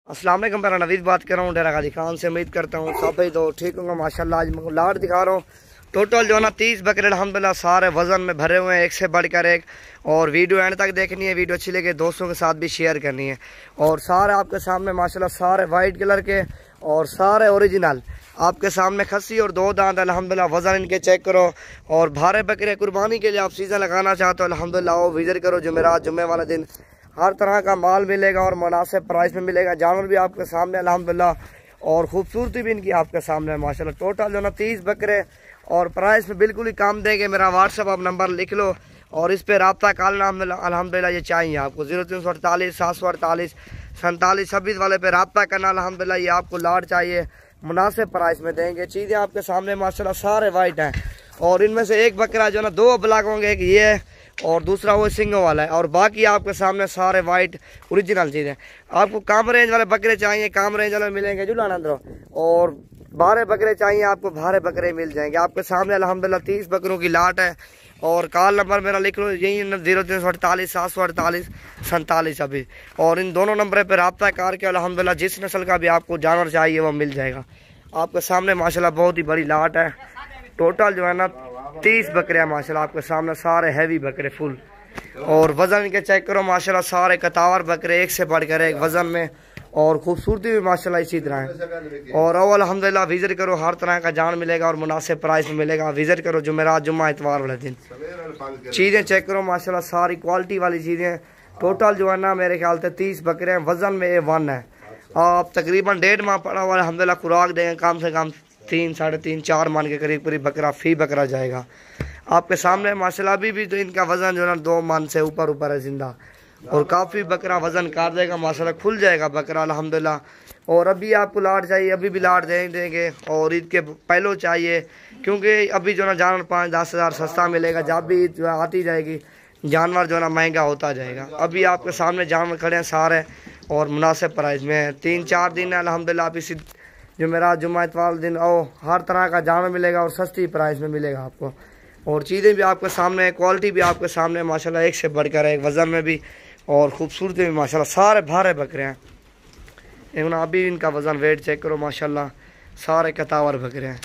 अस्सलाम वालेकुम, मेरा नवीद बात कर रहा हूँ डेरा गाजी खान से। उम्मीद करता हूँ सब ही तो ठीक होंगे माशाल्लाह। आज मैं लाट दिखा रहा हूँ। टोटल जो है ना 30 बकरे अल्हम्दुलिल्लाह सारे वज़न में भरे हुए हैं, एक से बढ़कर एक। और वीडियो एंड तक देखनी है, वीडियो अच्छी लगे दोस्तों के साथ भी शेयर करनी है। और सारे आपके सामने माशाल्लाह सारे वाइट कलर के और सारे ओरिजिनल आपके सामने खस्सी और 2 दांत अल्हम्दुलिल्लाह। वज़न इनके चेक करो। और भारे बकरे कुर्बानी के लिए आप सीज़न लगाना चाहते हो अल्हम्दुलिल्लाह वो विजिट करो। जुमेरात जुम्मे वाले दिन हर तरह का माल मिलेगा और मुनासिब प्राइस में मिलेगा। जानवर भी आपके सामने अल्हम्दुलिल्लाह और खूबसूरती भी इनकी आपके सामने माशाल्लाह। टोटल जो ना 30 बकरे और प्राइस में बिल्कुल ही कम देंगे। मेरा व्हाट्सअप आप नंबर लिख लो और इस पर रब्ता करना अल्हम्दुलिल्लाह। ये चाहिए आपको 0348 748 47 26 वाले पे रब्ता करना अल्हम्दुलिल्लाह। ये आपको लाट चाहिए, मुनासिब प्राइस में देंगे। चीज़ें आपके सामने माशाल्लाह सारे वाइट हैं। और इनमें से एक बकरा जो ना 2 ब्लैक होंगे, एक ये है और दूसरा वो सिंगों वाला है। और बाकी आपके सामने सारे वाइट ओरिजिनल चीज़ें। आपको कम रेंज वाले बकरे चाहिए, कम रेंज वाले मिलेंगे जुलाना अंदर। और भारे बकरे चाहिए आपको, भारे बकरे मिल जाएंगे आपके सामने अल्हम्दुलिल्लाह। 30 बकरों की लाट है। और कॉल नंबर मेरा लिख लो, यही 0348 748 47 अभी। और इन दोनों नंबर पर रब्ता करके अल्हम्दुलिल्लाह जिस नस्ल का भी आपको जानवर चाहिए वो मिल जाएगा आपके सामने माशाल्लाह। बहुत ही बड़ी लाट है। टोटल जो है ना 30 बकरे हैं माशाल्लाह आपके सामने, सारे हैवी बकरे फुल। और वज़न के चेक करो माशाल्लाह, सारे कतावर बकरे एक से बढ़कर एक वज़न में। और खूबसूरती भी माशाल्लाह इसी तरह है। और अल्हम्दुलिल्लाह विजिट करो, हर तरह का जान मिलेगा और मुनासिब प्राइस में मिलेगा। विजिट करो जुमेरात जुम्मा इतवार वाले दिन। चीज़ें चेक करो माशाल्लाह, सारी क्वालिटी वाली चीज़ें। टोटल जो है ना मेरे ख्याल से 30 बकरे हैं, वज़न में A1 है। आप तकरीबन 1.5 माह पड़ा हुआ अल्हम्दुलिल्लाह खुराक देंगे कम से कम 3 साढ़े 3 4 मन के करीब करीब बकरा फी बकरा जाएगा आपके सामने माशाल्लाह। अभी भी तो इनका वज़न जो है ना 2 मन से ऊपर है जिंदा। और काफ़ी बकरा वज़न कर देगा माशाल्लाह, खुल जाएगा बकरा अल्हम्दुलिल्लाह। और अभी आपको लाट चाहिए, अभी भी लाट देंगे। और ईद के पहले चाहिए, क्योंकि अभी जो ना जानवर 5-10 हज़ार सस्ता मिलेगा। जब भी ईद आती जाएगी जानवर जो ना महंगा होता जाएगा। अभी आपके सामने जानवर खड़े हैं सारे और मुनासिब प्राइस में। 3-4 दिन है अल्हम्दुलिल्लाह। आप इसी जुमेरात जुम्मा इतवार दिन आओ, हर तरह का जानवर मिलेगा और सस्ती प्राइस में मिलेगा आपको। और चीज़ें भी आपके सामने, क्वालिटी भी आपके सामने माशाल्लाह, एक से बढ़कर एक वज़न में भी और खूबसूरती भी माशाल्लाह। सारे भारे बकरे हैं। लेकिन अभी इनका वज़न वेट चेक करो माशाल्लाह, सारे कतावर बकरे हैं।